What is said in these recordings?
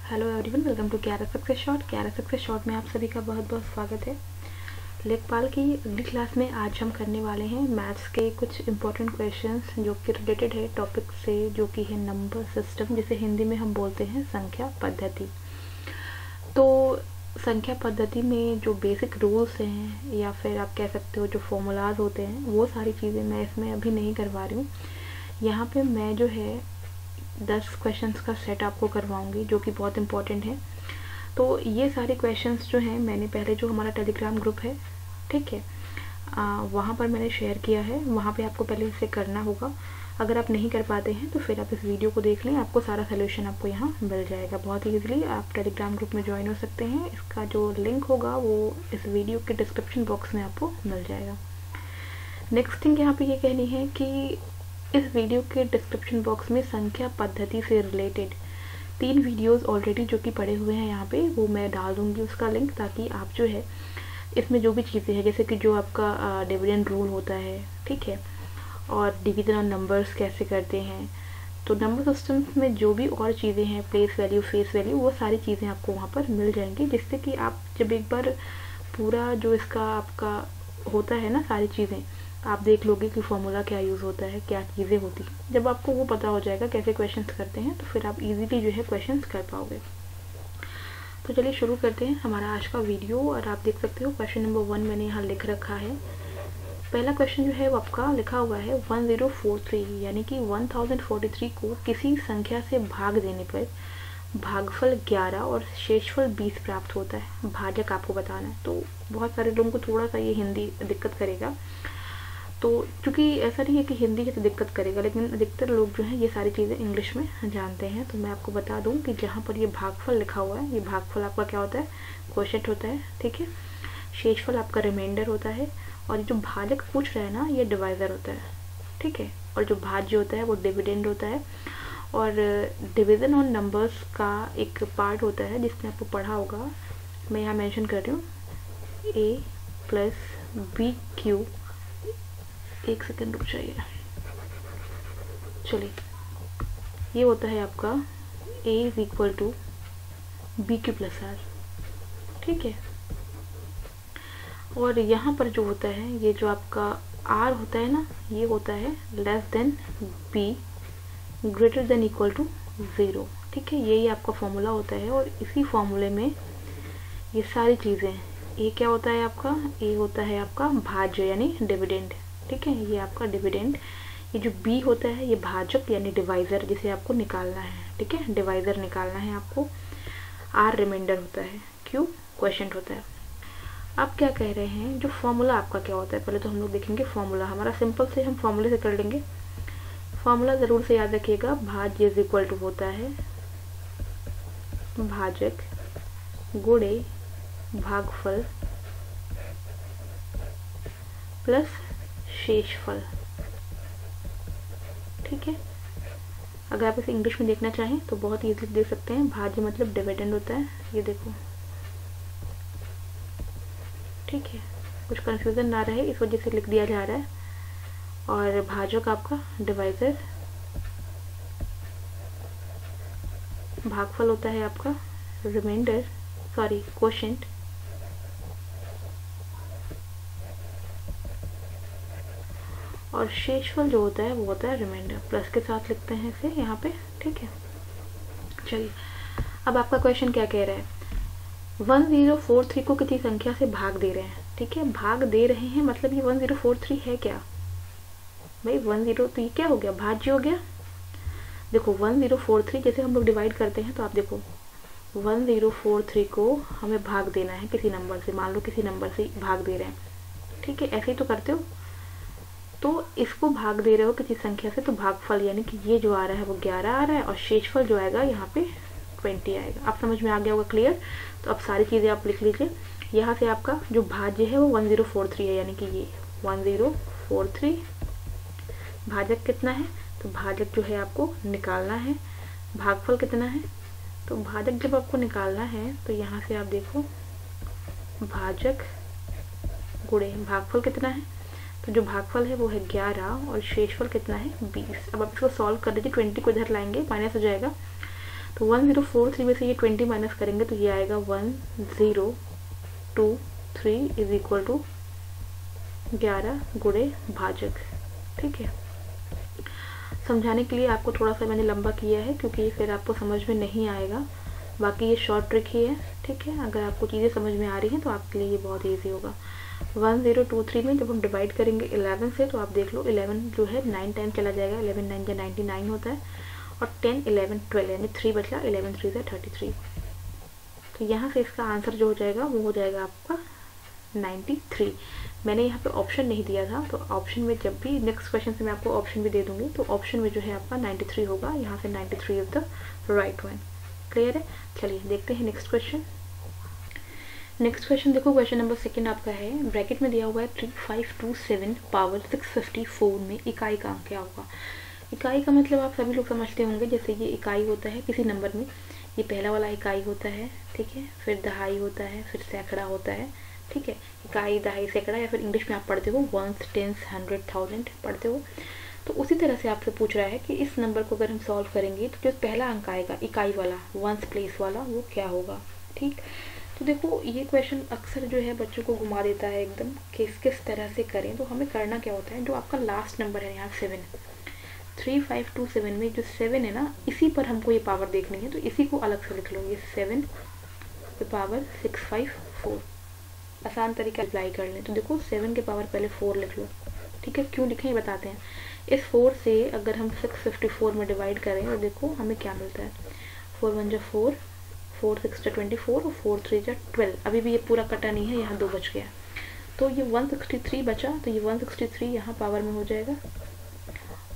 Hello everyone, welcome to Kyara success short. Kyara success short में आप सभी का बहुत बहुत स्वागत है। लेखपाल की अगली क्लास में आज हम करने वाले हैं मैथ्स के कुछ इंपॉर्टेंट क्वेश्चंस जो कि रिलेटेड है टॉपिक से, जो कि है नंबर सिस्टम, जिसे हिंदी में हम बोलते हैं संख्या पद्धति। तो संख्या पद्धति में जो बेसिक रूल्स हैं या फिर आप कह सकते हो जो फॉर्मूलाज होते हैं, वो सारी चीज़ें मैं इसमें अभी नहीं करवा रही हूँ। यहाँ पे मैं जो है 10 क्वेश्चंस का सेट आपको करवाऊंगी जो कि बहुत इंपॉर्टेंट है। तो ये सारे क्वेश्चंस जो हैं मैंने पहले जो हमारा टेलीग्राम ग्रुप है, ठीक है, वहाँ पर मैंने शेयर किया है। वहाँ पे आपको पहले इसे करना होगा। अगर आप नहीं कर पाते हैं तो फिर आप इस वीडियो को देख लें, आपको सारा सोल्यूशन आपको यहाँ मिल जाएगा बहुत ही ईजिली। आप टेलीग्राम ग्रुप में ज्वाइन हो सकते हैं। इसका जो लिंक होगा वो इस वीडियो के डिस्क्रिप्शन बॉक्स में आपको मिल जाएगा। नेक्स्ट थिंग यहाँ पे ये कहनी है कि इस वीडियो के डिस्क्रिप्शन बॉक्स में संख्या पद्धति से रिलेटेड 3 वीडियोस ऑलरेडी जो कि पड़े हुए हैं यहाँ पे, वो मैं डाल दूँगी उसका लिंक, ताकि आप जो है इसमें जो भी चीज़ें हैं, जैसे कि जो आपका डिविडेंड रूल होता है, ठीक है, और डिवीज़न ऑन नंबर्स कैसे करते हैं, तो नंबर सिस्टम्स में जो भी और चीज़ें हैं, प्लेस वैल्यू, फेस वैल्यू, वो सारी चीज़ें आपको वहाँ पर मिल जाएंगी, जिससे कि आप जब एक बार पूरा जो इसका आपका होता है ना, सारी चीज़ें आप देख लोगे कि फॉर्मूला क्या यूज़ होता है, क्या चीज़ें होती हैं। जब आपको वो पता हो जाएगा कैसे क्वेश्चंस करते हैं, तो फिर आप इजीली जो है क्वेश्चंस कर पाओगे। तो चलिए शुरू करते हैं हमारा आज का वीडियो। और आप देख सकते हो क्वेश्चन नंबर 1 मैंने यहाँ लिख रखा है। पहला क्वेश्चन जो है वो आपका लिखा हुआ है 1043, यानी कि 1043 को किसी संख्या से भाग देने पर भागफल 11 और शेषफल 20 प्राप्त होता है। भाजक आपको बताना है। तो बहुत सारे लोगों को थोड़ा सा ये हिंदी दिक्कत करेगा, तो चूँकि ऐसा नहीं है कि हिंदी की तो दिक्कत करेगा, लेकिन अधिकतर लोग जो हैं ये सारी चीज़ें इंग्लिश में जानते हैं। तो मैं आपको बता दूं कि जहाँ पर ये भागफल लिखा हुआ है, ये भागफल आपका क्या होता है, क्वोशेंट होता है, ठीक है। शेषफल आपका रिमाइंडर होता है, और ये जो भाजक पूछ रहा है ना, ये डिवाइज़र होता है, ठीक है। और जो भाज्य होता है वो डिविडेंड होता है। और डिवीज़न ऑन नंबर्स का एक पार्ट होता है जिसमें आपको पढ़ा होगा, मैं यहाँ मैंशन कर रही हूँ, a + bq। एक सेकंड रुक जाइए। चलिए, ये होता है आपका a = bq + r, ठीक है। और यहाँ पर जो होता है, ये जो आपका r होता है ना, ये होता है <b > > 0, ठीक है। यही आपका फॉर्मूला होता है। और इसी फॉर्मूले में ये सारी चीज़ें, a क्या होता है आपका, a होता है आपका भाज्य यानी डिविडेंड, ठीक है, ये आपका डिविडेंड। ये जो b होता है ये भाजक यानी डिवाइज़र, जिसे आपको निकालना है, ठीक है, डिवाइज़र निकालना है आपको। r रिमाइंडर होता है, q क्वोशेंट होता है। अब क्या कह रहे हैं, जो फॉर्मूला आपका क्या होता है, पहले तो हम लोग देखेंगे फॉर्मूला हमारा। सिंपल से हम फॉर्मूले से कर लेंगे। फॉर्मूला ज़रूर से याद रखिएगा, भाज्य = होता है भाजक गुणे भागफल प्लस शेषफल, ठीक है। अगर आप इसे इंग्लिश में देखना चाहें तो बहुत ईजिली देख सकते हैं। भाज्य मतलब डिविडेंड होता है, ये देखो, ठीक है। कुछ कंफ्यूजन ना रहे इस वजह से लिख दिया जा रहा है। और भाजक आपका डिवाइज़र, भागफल होता है आपका रिमाइंडर, सॉरी क्वोशेंट, और शेषफल जो होता है वो होता है रिमाइंडर। प्लस के साथ लिखते हैं इसे यहाँ पे, ठीक है। चलिए, अब आपका क्वेश्चन क्या कह रहा है, 1043 को किसी संख्या से भाग दे रहे हैं, ठीक है। भाग दे रहे हैं मतलब ये 1043 है क्या भाई, 10 तो ये क्या हो गया, भाज्य हो गया। देखो 1043 जैसे हम लोग डिवाइड करते हैं, तो आप देखो 1043 को हमें भाग देना है किसी नंबर से, मान लो किसी नंबर से भाग दे रहे हैं, ठीक है, ऐसे ही तो करते हो। तो इसको भाग दे रहे हो किसी संख्या से, तो भागफल यानी कि ये जो आ रहा है वो 11 आ रहा है, और शेषफल जो आएगा यहाँ पे 20 आएगा। आप समझ में आ गया होगा, क्लियर। तो अब सारी चीज़ें आप लिख लीजिए। यहाँ से आपका जो भाज्य है वो 1043 है, यानी कि ये 1043। भाजक कितना है, तो भाजक जो है आपको निकालना है। भागफल कितना है, तो भाजक जब आपको निकालना है तो यहाँ से आप देखो, भाजक गुणे भागफल कितना है, तो जो भागफल है वो है 11 और शेषफल कितना है 20। अब आप इसको सॉल्व कर लीजिए, 20 को इधर लाएंगे, माइनस हो जाएगा, तो 1043 में से ये 20 माइनस करेंगे तो ये आएगा 1023 इज इक्वल टू 11 गुणे भाजक। ठीक है, समझाने के लिए आपको थोड़ा सा मैंने लंबा किया है क्योंकि फिर आपको समझ में नहीं आएगा। बाकी ये शॉर्ट ट्रिक ही है। ठीक है, अगर आपको चीज़ें समझ में आ रही हैं तो आपके लिए ये बहुत ईजी होगा। 1023 में जब हम डिवाइड करेंगे 11 से तो आप देख लो 11 जो है 9 टाइम चला जाएगा, 11 9 या 99 होता है, और 10 11 12 यानी 3 बचला, 11 3 से 33। तो यहाँ से इसका आंसर जो हो जाएगा वो हो जाएगा आपका 93। मैंने यहाँ पे ऑप्शन नहीं दिया था, तो ऑप्शन में जब भी नेक्स्ट क्वेश्चन से मैं आपको ऑप्शन भी दे दूंगी, तो ऑप्शन में जो है आपका 93 होगा। यहाँ से 93 is the right one. Clear है? चलिए देखते हैं नेक्स्ट क्वेश्चन। नेक्स्ट क्वेश्चन देखो, क्वेश्चन नंबर 2 आपका है, ब्रैकेट में दिया हुआ है 3527 पावर 654 में इकाई का अंक क्या होगा। इकाई का मतलब आप सभी लोग समझते होंगे, जैसे ये इकाई होता है किसी नंबर में, ये पहला वाला इकाई होता है, ठीक है, फिर दहाई होता है, फिर सैकड़ा होता है। ठीक है, इकाई, दहाई, सैकड़ा, या फिर इंग्लिश में आप पढ़ते हो वंस, टेंस, 100, 1000 पढ़ते हो। तो उसी तरह से आपसे पूछ रहा है कि इस नंबर को अगर हम सॉल्व करेंगे तो जो पहला अंक आएगा इकाई वाला, वंस प्लेस वाला, वो क्या होगा। ठीक, तो देखो ये क्वेश्चन अक्सर जो है बच्चों को घुमा देता है एकदम, किस तरह से करें। तो हमें करना क्या होता है, जो आपका लास्ट नंबर है यहाँ 7, 3527 में जो 7 है ना, इसी पर हमको ये पावर देखनी है, तो इसी को अलग से लिख लो, ये 7 के पावर 654। आसान तरीका अप्लाई कर लें। तो देखो 7 के पावर पहले 4 लिख लो। ठीक है, क्यों लिखें ये बताते हैं। इस 4 से अगर हम 654 में डिवाइड करें तो देखो हमें क्या मिलता है, 4 1 जा 4, 4 6 जा 24 और 4 3 जा 12। अभी भी ये पूरा कटा नहीं है, यहाँ 2 बच गया, तो ये 163 बचा, तो ये 163 यहाँ पावर में हो जाएगा।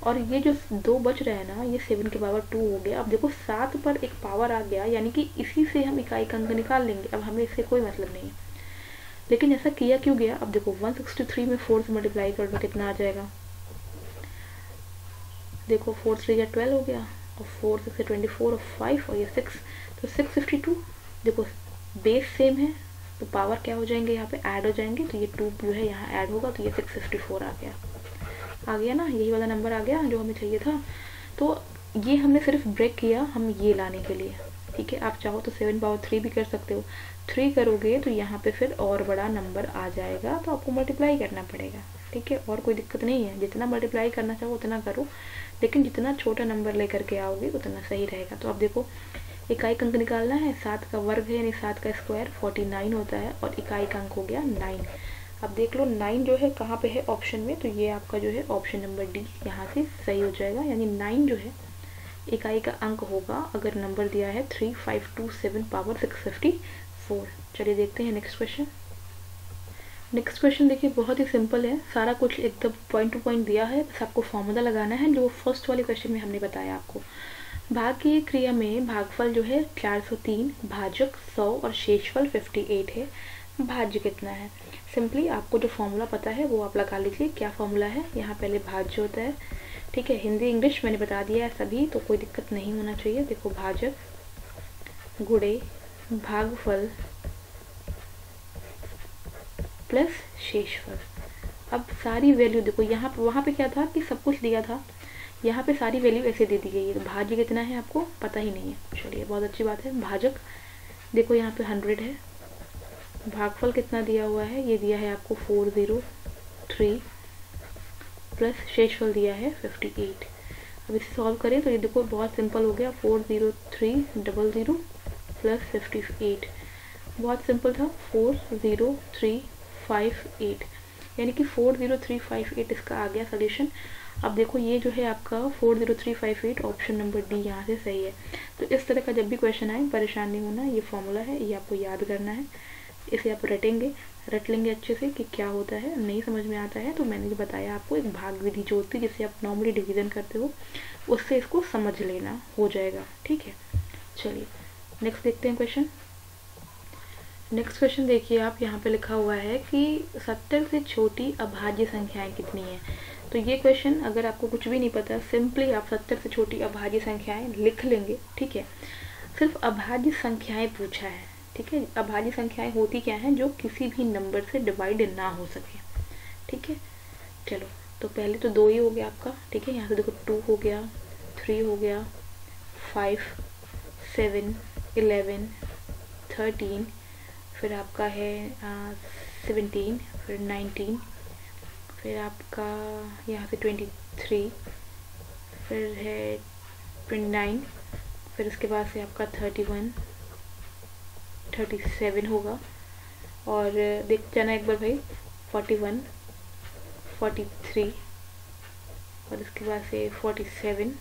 और ये जो 2 बच रहे हैं ना, ये 7 के पावर 2 हो गया। अब देखो 7 पर एक पावर आ गया, यानी कि इसी से हम इकाई का अंक निकाल लेंगे। अब हमें इससे कोई मतलब नहीं है, लेकिन ऐसा किया क्यों गया। अब देखो 163 में 4 से मल्टीप्लाई कर दो, कितना आ जाएगा, देखो 4 3 या 12 हो गया, और 4 6 से 24 और 5 और ये 6, तो 652। देखो बेस सेम है तो पावर क्या हो जाएंगे, यहाँ पे ऐड हो जाएंगे, तो ये 2 जो है यहाँ ऐड होगा, तो ये 654 आ गया ना, यही वाला नंबर आ गया जो हमें चाहिए था। तो ये हमने सिर्फ ब्रेक किया हम ये लाने के लिए। ठीक है, आप चाहो तो 7 पावर 3 भी कर सकते हो। 3 करोगे तो यहाँ पे फिर और बड़ा नंबर आ जाएगा, तो आपको मल्टीप्लाई करना पड़ेगा। ठीक है, और कोई दिक्कत नहीं है, जितना मल्टीप्लाई करना चाहो उतना करो, लेकिन जितना छोटा नंबर लेकर के आओगे उतना सही रहेगा। तो अब देखो इकाई का अंक निकालना है, 7 का वर्ग है यानी 7 का स्क्वायर 49 होता है, और इकाई का अंक हो गया 9। अब देख लो 9 जो है कहाँ पे है ऑप्शन में, तो ये आपका जो है ऑप्शन नंबर डी यहाँ से सही हो जाएगा, यानी 9 जो है इकाई का अंक होगा अगर नंबर दिया है 3527 पावर 654। चलिए देखते हैं नेक्स्ट क्वेश्चन। नेक्स्ट क्वेश्चन देखिए बहुत ही सिंपल है, सारा कुछ एकदम पॉइंट टू पॉइंट दिया है, बस आपको फॉर्मूला लगाना है जो फर्स्ट वाले क्वेश्चन में हमने बताया आपको। भाग की क्रिया में भागफल जो है 403, भाजक 100 और शेषफल 58 है, भाज्य कितना है। सिंपली आपको जो फॉर्मूला पता है वो आप लगा लीजिए। क्या फॉर्मूला है, यहाँ पहले भाज्य होता है, ठीक है, हिंदी इंग्लिश मैंने बता दिया है सभी, तो कोई दिक्कत नहीं होना चाहिए। देखो भाजक गुणे भागफल प्लस शेषफल। अब सारी वैल्यू देखो, यहाँ पे वहाँ पे क्या था कि सब कुछ दिया था, यहाँ पे सारी वैल्यू ऐसे दे दी गई है। तो भाज्य कितना है आपको पता ही नहीं है, चलिए बहुत अच्छी बात है। भाजक देखो यहाँ पे 100 है, भागफल कितना दिया हुआ है, ये दिया है आपको 403 प्लस शेषफल दिया है 58। अब इसे सॉल्व करें तो ये देखो बहुत सिंपल हो गया, 40300 प्लस 58, बहुत सिंपल था, 40358, यानी कि 40358 इसका आ गया सोल्यूशन। अब देखो ये जो है आपका 40358 ऑप्शन नंबर डी यहाँ से सही है। तो इस तरह का जब भी क्वेश्चन आए परेशान नहीं होना, ये फॉर्मूला है, ये आपको याद करना है, इसे आप रट लेंगे अच्छे से कि क्या होता है। नहीं समझ में आता है तो मैंने जो बताया आपको, एक भाग विधि जो होती है जिससे आप नॉर्मली डिवीजन करते हो, उससे इसको समझ लेना, हो जाएगा। ठीक है, चलिए नेक्स्ट देखते हैं क्वेश्चन। नेक्स्ट क्वेश्चन देखिए आप, यहाँ पे लिखा हुआ है कि 70 से छोटी अभाज्य संख्याएं कितनी हैं। तो ये क्वेश्चन अगर आपको कुछ भी नहीं पता, सिंपली आप 70 से छोटी अभाज्य संख्याएं लिख लेंगे। ठीक है, सिर्फ अभाज्य संख्याएं पूछा है। ठीक है, अभाज्य संख्याएं होती क्या हैं, जो किसी भी नंबर से डिवाइड ना हो सके। ठीक है, चलो तो पहले तो 2 ही हो गया आपका। ठीक है, यहाँ से देखो 2 हो गया, 3 हो गया, 5 7, 11, 13, फिर आपका है 17, फिर 19, फिर आपका यहाँ से 23, फिर है 29, फिर उसके बाद से आपका 31, 37 होगा, और देख जाना एक बार भाई 41, 43, और उसके बाद से 47,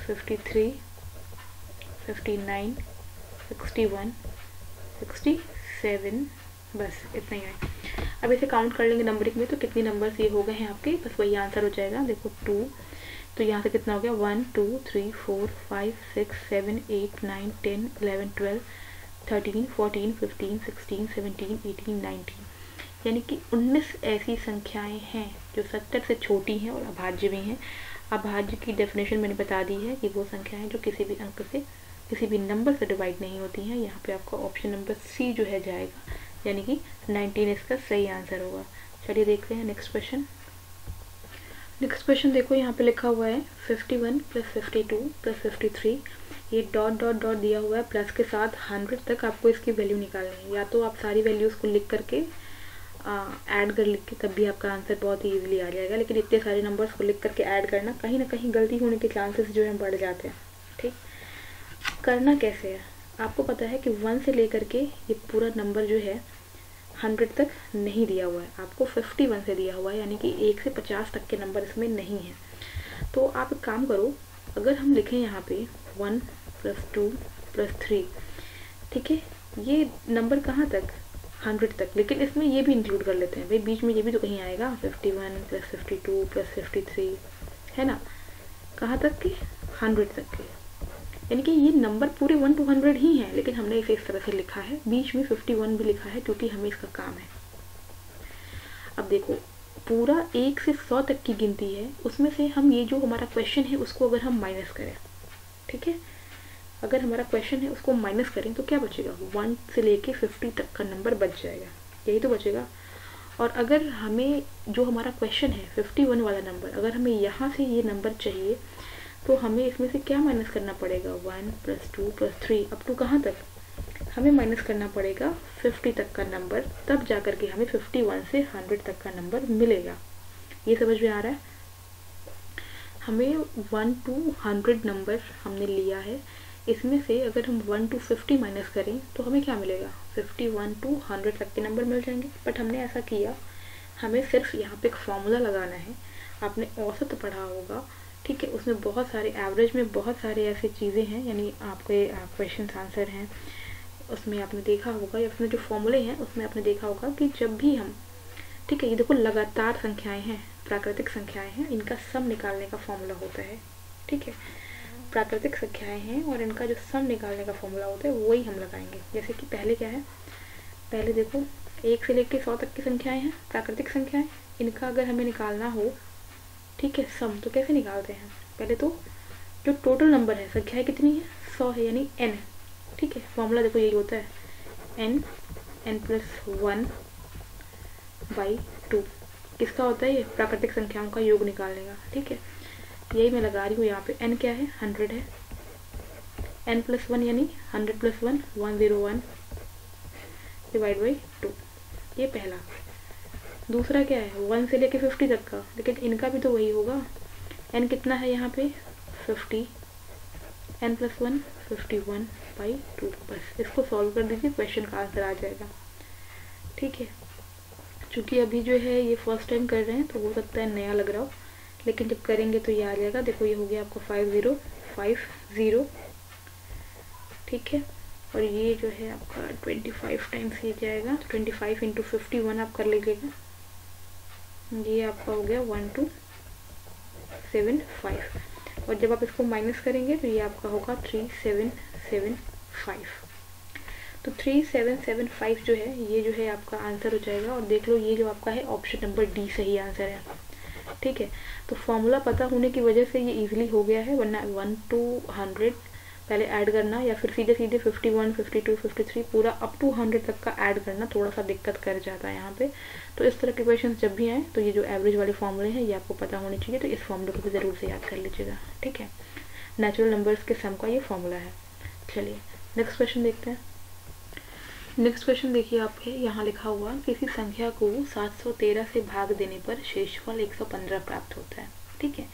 53, 59, 61, 67, बस इतना ही है। अब इसे काउंट कर लेंगे नंबरिंग में, तो कितने नंबर्स ये हो गए हैं आपके, बस वही आंसर हो जाएगा। देखो 2, तो यहाँ से कितना हो गया 1 2 3 4 5 6 7 8 9 10 11 12 13 14 15 16 17 18 19, यानी कि 19 ऐसी संख्याएं हैं जो 70 से छोटी हैं और अभाज्य भी हैं। अभाज्य की डेफिनेशन मैंने बता दी है कि वो संख्या है जो किसी भी अंक से, किसी भी नंबर से डिवाइड नहीं होती हैं। यहाँ पे आपका ऑप्शन नंबर सी जो है जाएगा, यानी कि 19 इसका सही आंसर होगा। चलिए देखते हैं नेक्स्ट क्वेश्चन। नेक्स्ट क्वेश्चन देखो, यहाँ पे लिखा हुआ है 51 + 52 + 53, ये डॉट डॉट डॉट दिया हुआ है प्लस के साथ 100 तक आपको इसकी वैल्यू निकालनी है। या तो आप सारी वैल्यूज़ को लिख करके ऐड कर लिख के तब भी आपका आंसर बहुत ही ईजिली आ जाएगा, लेकिन इतने सारे नंबर्स को लिख करके ऐड करना कहीं ना कहीं गलती होने के चांसेस जो है बढ़ जाते हैं। ठीक, करना कैसे है आपको पता है कि 1 से लेकर के ये पूरा नंबर जो है 100 तक नहीं दिया हुआ है, आपको 51 से दिया हुआ है, यानी कि 1 से 50 तक के नंबर इसमें नहीं है। तो आप एक काम करो, अगर हम लिखें यहाँ पे 1 + 2 + 3, ठीक है, ये नंबर कहाँ तक 100 तक, लेकिन इसमें ये भी इंक्लूड कर लेते हैं भाई, बीच में ये भी तो कहीं आएगा 51 + 52 + 53, है ना, कहाँ तक के 100 तक के, यानी कि ये नंबर पूरे 1 to 100 ही हैं, लेकिन हमने इसे इस तरह से लिखा है, बीच में 51 भी लिखा है क्योंकि हमें इसका काम है। अब देखो पूरा 1 से 100 तक की गिनती है, उसमें से हम ये जो हमारा क्वेश्चन है उसको अगर हम माइनस करें, ठीक है, अगर हमारा क्वेश्चन है उसको माइनस करें तो क्या बचेगा, 1 से लेके 50 तक का नंबर बच जाएगा, यही तो बचेगा। और अगर हमें जो हमारा क्वेश्चन है 51 वाला नंबर, अगर हमें यहाँ से ये नंबर चाहिए तो हमें इसमें से क्या माइनस करना पड़ेगा, 1 + 2 + 3 अप टू कहाँ तक, हमें माइनस करना पड़ेगा 50 तक का नंबर, तब जाकर के हमें 51 से 100 तक का नंबर मिलेगा। ये समझ में आ रहा है, हमें 1 to 100 नंबर हमने लिया है, इसमें से अगर हम 1 to 50 माइनस करें तो हमें क्या मिलेगा, 51 to 100 तक के नंबर मिल जाएंगे। बट हमने ऐसा किया, हमें सिर्फ यहाँ पे एक फॉर्मूला लगाना है, आपने औसत पढ़ा होगा, ठीक है, उसमें बहुत सारे एवरेज में बहुत सारे ऐसी चीज़ें हैं, यानी आपके क्वेश्चन आंसर हैं, उसमें आपने देखा होगा, या उसमें जो फॉर्मूले हैं उसमें आपने देखा होगा कि जब भी हम, ठीक है, ये देखो लगातार संख्याएं हैं, प्राकृतिक संख्याएं हैं, इनका सम निकालने का फॉर्मूला होता है, ठीक है, प्राकृतिक संख्याएं हैं और इनका जो सम निकालने का फॉर्मूला होता है वही हम लगाएंगे। जैसे कि पहले क्या है, पहले देखो 1 से लेकर 100 तक की संख्याएं हैं, प्राकृतिक संख्याएं, इनका अगर हमें निकालना हो, ठीक है, सम, तो कैसे निकालते हैं, पहले तो जो टोटल नंबर है, संख्याएं कितनी है, 100 है, यानी n, ठीक है, फॉर्मूला देखो यही होता है, n + 1/2, किसका होता है ये, प्राकृतिक संख्याओं का योग निकालने का, ठीक है, यही मैं लगा रही हूँ यहाँ पे, n क्या है, 100 है, n + 1 यानी 100 + 1 101 / 2, ये पहला। दूसरा क्या है, 1 से लेके 50 तक का, लेकिन इनका भी तो वही होगा, n कितना है यहाँ पे 50, n + 1 51/2, बस इसको सॉल्व कर दीजिए, क्वेश्चन का आंसर आ जाएगा, ठीक है। चूँकि अभी जो है ये फर्स्ट टाइम कर रहे हैं तो हो सकता है नया लग रहा हो, लेकिन जब करेंगे तो ये आ जाएगा। देखो ये हो गया आपका 5050, ठीक है, और ये जो है आपका 25 टाइम्स ये जाएगा, तो 25 × 51 आप कर लीजिएगा, ये आपका हो गया 1275, और जब आप इसको माइनस करेंगे तो ये आपका होगा 3775, तो 3775 जो है ये जो है आपका आंसर हो जाएगा। और देख लो ये जो आपका है ऑप्शन नंबर डी सही आंसर है, ठीक है। तो फॉर्मूला पता होने की वजह से ये इजीली हो गया है, वरना 1 to 100 पहले ऐड करना या फिर सीधे सीधे 51 52 53 पूरा अप टू 100 तक का ऐड करना थोड़ा सा दिक्कत कर जाता है यहाँ पे। तो इस तरह के क्वेश्चन जब भी आए तो ये जो एवरेज वाले फॉर्मूले हैं ये आपको पता होने चाहिए, तो इस फॉर्मूले को भी ज़रूर से याद कर लीजिएगा, ठीक है। नेचुरल नंबर्स के सम का ये फॉर्मूला है। चलिए नेक्स्ट क्वेश्चन देखते हैं। नेक्स्ट क्वेश्चन देखिए, आपके यहाँ लिखा हुआ किसी संख्या को 713 से भाग देने पर शेषफल 115 प्राप्त होता है। ठीक है,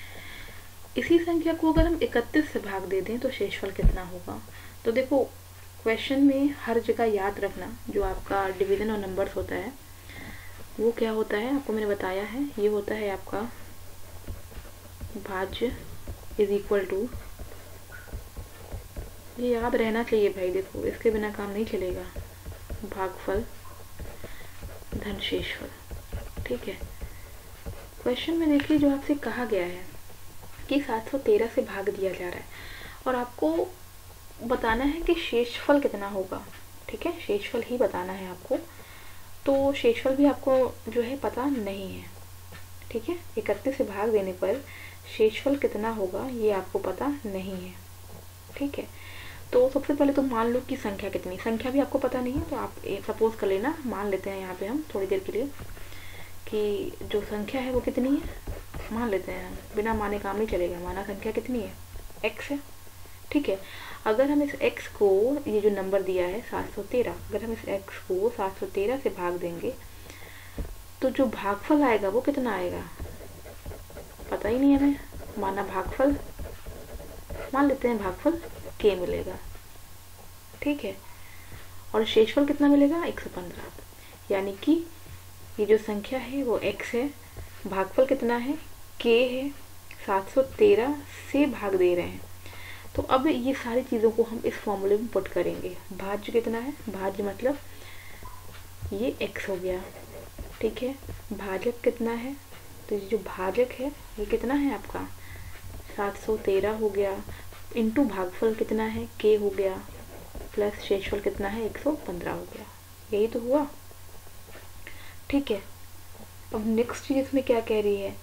इसी संख्या को अगर हम 31 से भाग दे दें तो शेषफल कितना होगा। तो देखो क्वेश्चन में हर जगह याद रखना, जो आपका डिवीजन और नंबर्स होता है वो क्या होता है, आपको मैंने बताया है, ये होता है आपका भाज्य इज इक्वल टू, ये याद रहना चाहिए भाई, देखो इसके बिना काम नहीं चलेगा, भागफल धन शेषफल। ठीक है, क्वेश्चन में देखिए जो आपसे कहा गया है कि 713 से भाग दिया जा रहा है और आपको बताना है कि शेषफल कितना होगा। ठीक है, शेषफल ही बताना है आपको, तो शेषफल भी आपको जो है पता नहीं है। ठीक है, 31 से भाग देने पर शेषफल कितना होगा ये आपको पता नहीं है। ठीक है, तो सबसे पहले तो मान लो कि संख्या कितनी, संख्या भी आपको पता नहीं है, तो आप सपोज कर लेना, मान लेते हैं यहाँ पे हम थोड़ी देर के लिए कि जो संख्या है वो कितनी है, मान लेते हैं, बिना माने काम नहीं चलेगा, माना संख्या कितनी है, x है। ठीक है, अगर हम इस x को, ये जो नंबर दिया है 713, अगर हम इस x को 713 से भाग देंगे तो जो भागफल आएगा वो कितना आएगा, पता ही नहीं है हमें, माना भागफल, मान लेते हैं भागफल k मिलेगा। ठीक है, और शेषफल कितना मिलेगा, 115, यानी कि ये जो संख्या है वो x है, भागफल कितना है, k है, 713 से भाग दे रहे हैं। तो अब ये सारी चीज़ों को हम इस फॉर्मूले में पुट करेंगे। भाज्य कितना है, भाज्य मतलब ये x हो गया। ठीक है, भाजक कितना है, तो ये जो भाजक है ये कितना है आपका 713 हो गया, इंटू भागफल कितना है k हो गया, प्लस शेषफल कितना है 115 हो गया, यही तो हुआ। ठीक है, अब नेक्स्ट चीज इसमें क्या कह रही है,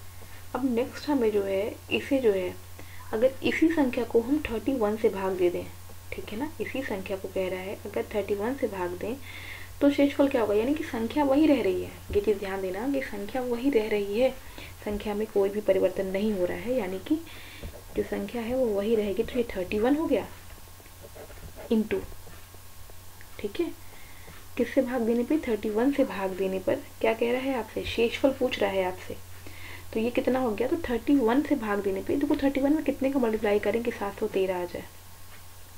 अब नेक्स्ट हमें जो है इसे जो है अगर इसी संख्या को हम 31 से भाग दे दें, ठीक है ना, इसी संख्या को कह रहा है अगर 31 से भाग दें तो शेषफल क्या होगा, यानी कि संख्या वही रह रही है। ये चीज़ ध्यान देना कि संख्या वही रह रही है, संख्या में कोई भी परिवर्तन नहीं हो रहा है, यानी कि जो संख्या है वो वही रहेगी। तो ये 31 हो गया इंटू, ठीक है, किससे भाग देने पे, 31 से भाग देने पर क्या कह रहा है आपसे, शेषफल पूछ रहा है आपसे, तो ये कितना हो गया, तो 31 से भाग देने पे देखो 31 में कितने का मल्टीप्लाई करें कि 713 आ जाए।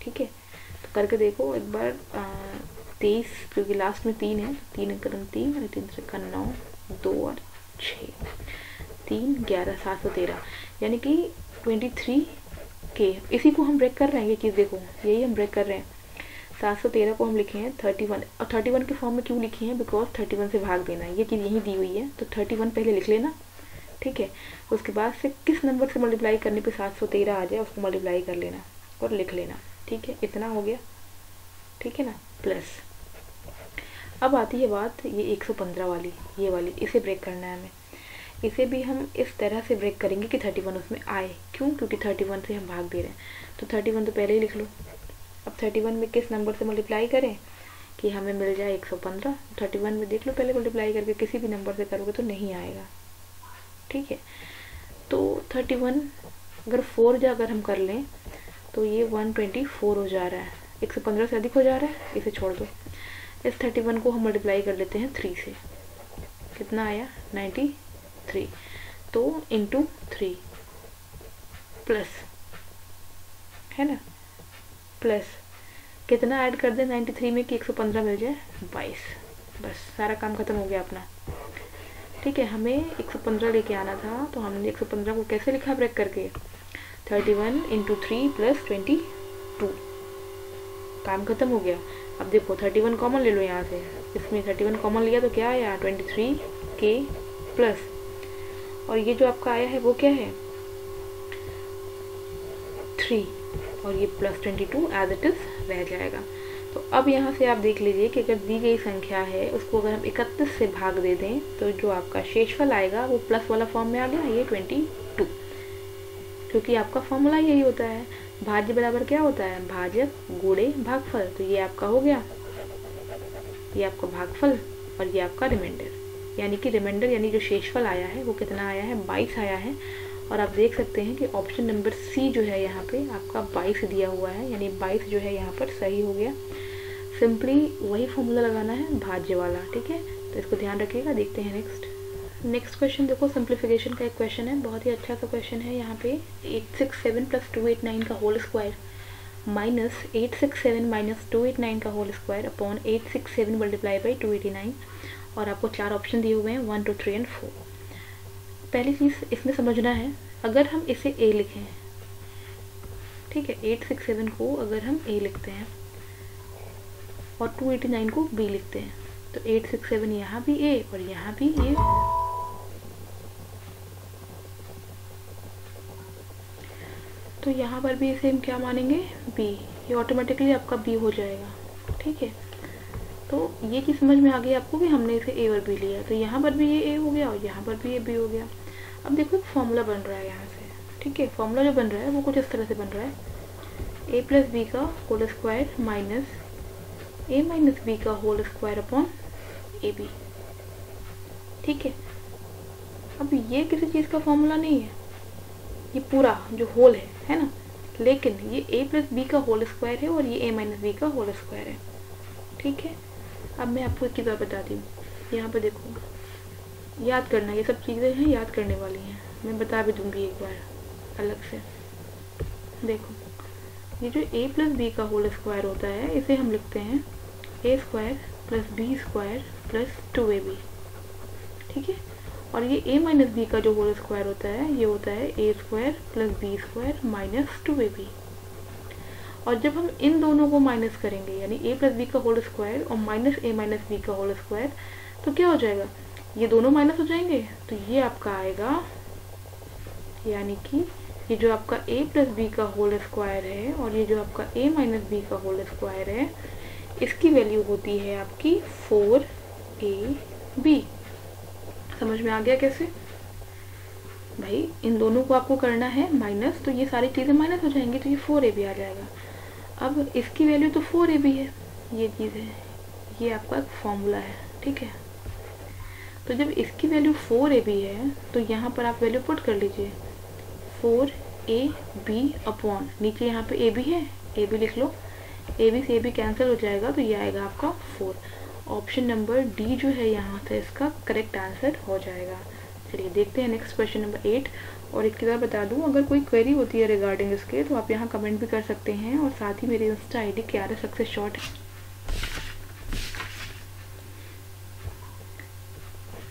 ठीक है, तो करके देखो एक बार, 23 क्योंकि लास्ट में 3 है, 3 कदम 3 और 3 का 9, 2 और 6, 3 11 713, यानी कि 23 के, इसी को हम ब्रेक कर रहे हैं, ये चीज़ देखो यही हम ब्रेक कर रहे हैं। 713 को हम लिखे हैं 31, और 31 के फॉर्म में क्यों लिखे हैं, बिकॉज 31 से भाग देना, ये चीज़ यही दी हुई है, तो 31 पहले लिख लेना। ठीक है, उसके बाद से किस नंबर से मल्टीप्लाई करने पे 713 आ जाए उसको मल्टीप्लाई कर लेना और लिख लेना। ठीक है, इतना हो गया। ठीक है ना, प्लस अब आती है बात ये 115 वाली, ये वाली, इसे ब्रेक करना है हमें। इसे भी हम इस तरह से ब्रेक करेंगे कि 31 उसमें आए, क्यों, क्योंकि 31 से हम भाग दे रहे हैं, तो 31 तो पहले ही लिख लो। अब 31 में किस नंबर से मल्टीप्लाई करें कि हमें मिल जाए 115, 31 में देख लो पहले मल्टीप्लाई करके, किसी भी नंबर से करोगे तो नहीं आएगा। ठीक है, तो 31 अगर 4 अगर हम कर लें तो ये 124 हो जा रहा है, 115 से अधिक हो जा रहा है, इसे छोड़ दो। इस 31 को हम मल्टीप्लाई कर लेते हैं 3 से, कितना आया 93, तो इंटू 3 प्लस, है ना, प्लस कितना ऐड कर दें 93 में कि 115 मिल जाए 22, बस सारा काम खत्म हो गया अपना। ठीक है, हमें 115 लेके आना था, तो हमने 115 को कैसे लिखा ब्रेक करके, 31 इंटू 3 प्लस 22, काम खत्म हो गया। अब देखो 31 कॉमन ले लो यहाँ से, इसमें 31 कॉमन लिया तो क्या आया 23 के प्लस, और ये जो आपका आया है वो क्या है 3, और ये प्लस 22 एज इट इज रह जाएगा। तो अब यहाँ से आप देख लीजिए कि अगर दी गई संख्या है उसको अगर हम 31 से भाग दे दें तो जो आपका शेषफल आएगा वो प्लस वाला फॉर्म में आ गया, ये 22, क्योंकि आपका फॉर्मूला यही होता है, भाज्य बराबर क्या होता है, भाजक गुणे भागफल। तो ये आपका हो गया, ये आपका भागफल और ये आपका रिमाइंडर, यानी कि रिमाइंडर यानी जो शेषफल आया है वो कितना आया है 22 आया है, और आप देख सकते हैं कि ऑप्शन नंबर सी जो है यहाँ पे आपका 22 दिया हुआ है, यानी 22 जो है यहाँ पर सही हो गया। सिंपली वही फॉर्मूला लगाना है भाज्य वाला, ठीक है, तो इसको ध्यान रखिएगा। देखते हैं नेक्स्ट क्वेश्चन। देखो सिंप्लीफिकेशन का एक क्वेश्चन है, बहुत ही अच्छा सा क्वेश्चन है। यहाँ पे 867 + 289 का होल स्क्वायर माइनस 867 - 289 का whole square upon 867 multiply by 289, और आपको 4 ऑप्शन दिए हुए हैं 1, 2, 3 और 4। पहली चीज़ इसमें समझना है, अगर हम इसे a लिखें, ठीक है, 867 को अगर हम a लिखते हैं और 289 को b लिखते हैं, तो 867 यहाँ भी a और यहाँ भी a, तो यहाँ पर भी इसे हम क्या मानेंगे, b, ये ऑटोमेटिकली आपका b हो जाएगा, ठीक है। तो ये चीज़ समझ में आ गई आपको कि हमने इसे a और b लिया, तो यहाँ पर भी ये a हो गया और यहाँ पर भी ये b हो गया। अब देखो एक फॉर्मूला बन रहा है यहाँ से, ठीक है, फॉर्मूला जो बन रहा है वो कुछ इस तरह से बन रहा है, a + b का whole square minus a - b का होल स्क्वायर अपॉन ab, ठीक है। अब ये किसी चीज़ का फॉर्मूला नहीं है, ये पूरा जो होल है ना, लेकिन ये a + b का होल स्क्वायर है और ये a - b का होल स्क्वायर है, ठीक है। अब मैं आपको एक बार बताती हूँ, यहाँ पर देखो, याद करना, ये सब चीज़ें हैं याद करने वाली हैं, मैं बता भी दूंगी एक बार अलग से। देखो ये जो a + b का होल स्क्वायर होता है, इसे हम लिखते हैं a² + b² + 2ab, ठीक है। और ये a - b का जो होल स्क्वायर होता है, ये होता है a² + b² - 2ab। और जब हम इन दोनों को माइनस करेंगे, यानी a + b का होल स्क्वायर और माइनस a - b का होल स्क्वायर, तो क्या हो जाएगा, ये दोनों माइनस हो जाएंगे, तो ये आपका आएगा, यानी कि ये जो आपका a + b का होल स्क्वायर है और ये जो आपका a - b का होल स्क्वायर है, इसकी वैल्यू होती है आपकी 4ab। समझ में आ गया कैसे भाई, इन दोनों को आपको करना है माइनस, तो ये सारी चीज़ें माइनस हो जाएंगी, तो ये 4ab आ जाएगा। अब इसकी वैल्यू तो 4ab है, ये चीज़ है, ये आपका फॉर्मूला है, ठीक है। तो जब इसकी वैल्यू 4ab है, तो यहाँ पर आप वैल्यू पुट कर लीजिए, 4ab अपॉन, नीचे यहाँ पे ab है, ab लिख लो, ab से ab कैंसिल हो जाएगा, तो ये आएगा आपका 4। ऑप्शन नंबर डी जो है यहाँ से इसका करेक्ट आंसर हो जाएगा। चलिए देखते हैं नेक्स्ट क्वेश्चन नंबर 8। और एक बार बता दूं, अगर कोई क्वेरी होती है रिगार्डिंग इसके, तो आप यहाँ कमेंट भी कर सकते हैं, और साथ ही मेरी इंस्टा ID क्यारा सक्सेस शॉर्ट है।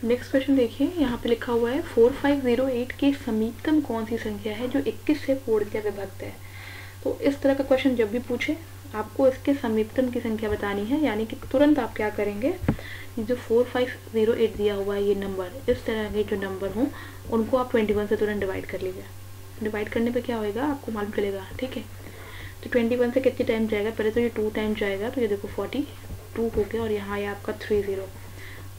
नेक्स्ट क्वेश्चन देखिए, यहाँ पे लिखा हुआ है 4508 की समीपतम कौन सी संख्या है जो 21 से पूर्णतः विभक्त है। तो इस तरह का क्वेश्चन जब भी पूछे, आपको इसके समीपतम की संख्या बतानी है, यानी कि तुरंत आप क्या करेंगे, जो 4508 दिया हुआ है ये नंबर, इस तरह के जो नंबर हों उनको आप 21 से तुरंत डिवाइड कर लीजिए। डिवाइड करने पे क्या होएगा आपको मालूम चलेगा, ठीक है। तो 21 से कितने टाइम जाएगा, पहले तो ये 2 टाइम जाएगा, तो ये देखो 42 हो गया, और यहाँ आया आपका 30।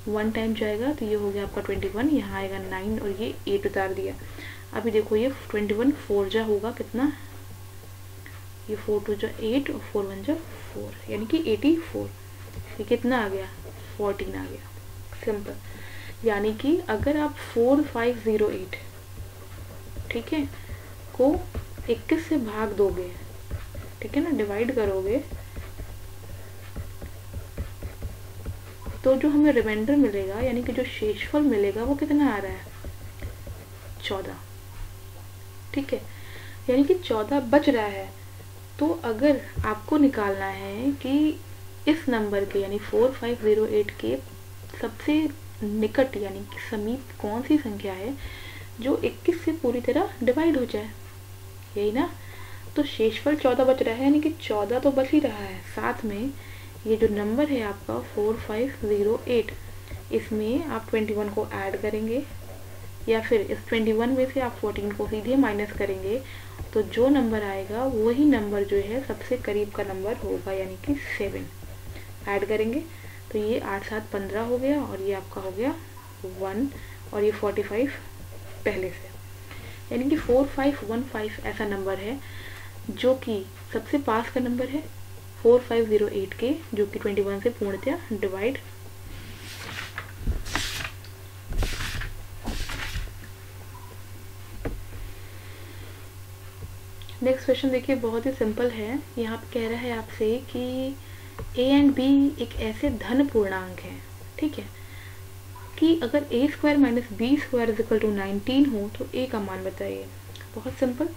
1 टाइम जाएगा, तो ये हो गया आपका 21, यहाँ आएगा 9 और ये 8 उतार दिया। अभी देखो ये 21 4 जा होगा कितना, ये 4 2 जा 8 और 4 1 जा 4, यानी कि 84। ये कितना आ गया, 14 आ गया, सिंपल। यानी कि अगर आप 4508, ठीक है, को 21 से भाग दोगे, ठीक है ना, डिवाइड करोगे, तो जो हमें रिमाइंडर मिलेगा, यानी कि जो शेषफल मिलेगा, वो कितना आ रहा है, 14, ठीक है, यानी कि 14 बच रहा है। तो अगर आपको निकालना है कि इस नंबर के, यानी 4508 के सबसे निकट यानी कि समीप कौन सी संख्या है जो 21 से पूरी तरह डिवाइड हो जाए, यही ना। तो शेषफल 14 बच रहा है, यानी कि 14 तो बच ही रहा है, साथ में ये जो नंबर है आपका 4508, इसमें आप 21 को ऐड करेंगे, या फिर इस 21 में से आप 14 को सीधे माइनस करेंगे, तो जो नंबर आएगा वही नंबर जो है सबसे करीब का नंबर होगा, यानी कि 7 ऐड करेंगे, तो ये 8 7 15 हो गया, और ये आपका हो गया 1, और ये 45 पहले से, यानी कि 4515 ऐसा नंबर है जो कि सबसे पास का नंबर है 4508 के, जो कि 21 से पूर्णतः डिवाइड नेक्स्ट क्वेश्चन देखिए, बहुत ही सिंपल है। यहाँ पे कह रहा है आपसे कि a एंड b एक ऐसे धन पूर्णांक है, ठीक है, कि अगर a square minus B square is equal to 19 हो तो a का मान बताइए। बहुत सिंपल,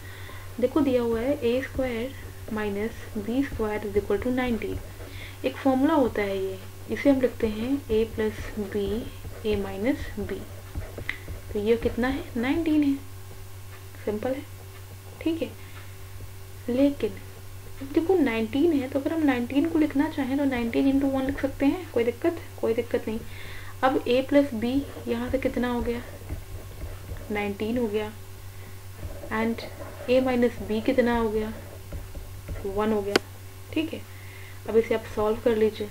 देखो दिया हुआ है a square minus B square is equal to 19। एक फॉर्मूला होता है ये, इसे हम लिखते हैं a plus B A minus B. तो ये कितना है, 19 है, सिंपल है, ठीक है। लेकिन देखो 19 है, तो अगर हम 19 को लिखना चाहें तो 19 इंटू 1 लिख सकते हैं, कोई दिक्कत, कोई दिक्कत नहीं। अब a प्लस बी यहाँ से कितना हो गया, 19 हो गया, एंड a माइनस बी कितना हो गया, 1 हो गया, ठीक है। अब इसे आप सॉल्व कर लीजिए।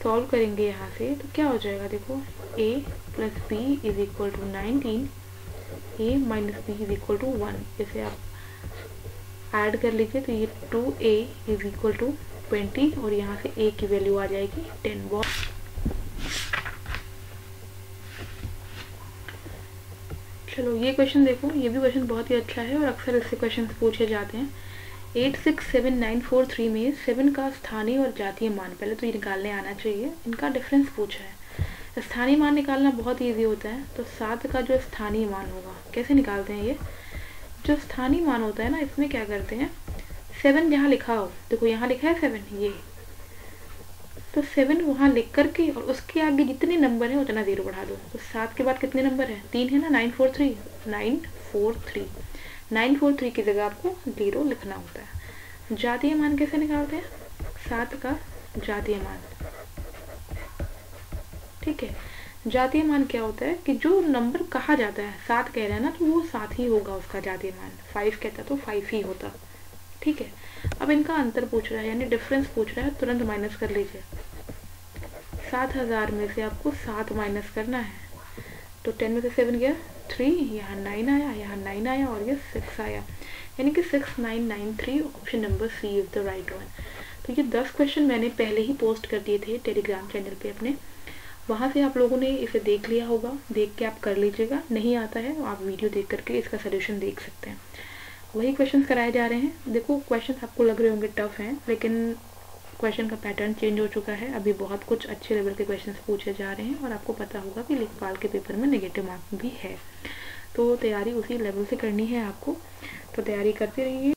सॉल्व करेंगे यहाँ से तो क्या हो जाएगा, देखो a plus B is equal to 19, a minus B is equal to 1। इसे आप ऐड कर लीजिए तो ये 2a इज इक्वल टू 20 और यहाँ से a की वैल्यू आ जाएगी 10। चलो ये क्वेश्चन देखो, ये भी क्वेश्चन बहुत ही अच्छा है और अक्सर इससे क्वेश्चन पूछे जाते हैं। 867943 में 7 का स्थानीय और जातीय मान, पहले तो ये निकालने आना चाहिए, इनका डिफरेंस पूछा है। स्थानीय मान निकालना बहुत ईजी होता है, तो 7 का जो स्थानीय मान होगा कैसे निकालते हैं, ये जो स्थानीय मान होता है ना, इसमें क्या करते हैं, 7 जहाँ लिखा हो, देखो यहाँ लिखा है 7, ये तो 7 वहाँ लिख करके और उसके आगे जितने नंबर है उतना 0 बढ़ा दो। तो 7 के बाद कितने नंबर है, 3 है ना, 943 943 की जगह आपको 0 लिखना होता है। जातीय मान कैसे निकालते हैं, 7 का जातीय मान, ठीक है। जातीय मान क्या होता है कि जो नंबर कहा जाता है, 7 कह रहा है ना तो वो 7 ही होगा उसका जातीय मान, 5 कहता तो 5 ही होता, ठीक है। अब इनका अंतर पूछ रहा है, यानी डिफरेंस पूछ रहा है, तुरंत माइनस कर लीजिए। 7000 में से आपको 7 माइनस करना है, तो 10 में से 7 गया 3, यहाँ 9 आया, यहाँ 9 आया और ये 6 आया, यानी कि 6993 option number C is the right one. तो ये 10 क्वेश्चन मैंने पहले ही पोस्ट कर दिए थे टेलीग्राम चैनल पे अपने, वहाँ से आप लोगों ने इसे देख लिया होगा, देख के आप कर लीजिएगा। नहीं आता है आप वीडियो देख करके इसका सोल्यूशन देख सकते हैं। वही क्वेश्चंस कराए जा रहे हैं। देखो क्वेश्चंस आपको लग रहे होंगे टफ हैं, लेकिन क्वेश्चन का पैटर्न चेंज हो चुका है। अभी बहुत कुछ अच्छे लेवल के क्वेश्चंस पूछे जा रहे हैं और आपको पता होगा कि लेखपाल के पेपर में नेगेटिव मार्क भी है, तो तैयारी उसी लेवल से करनी है आपको, तो तैयारी करते रहिए।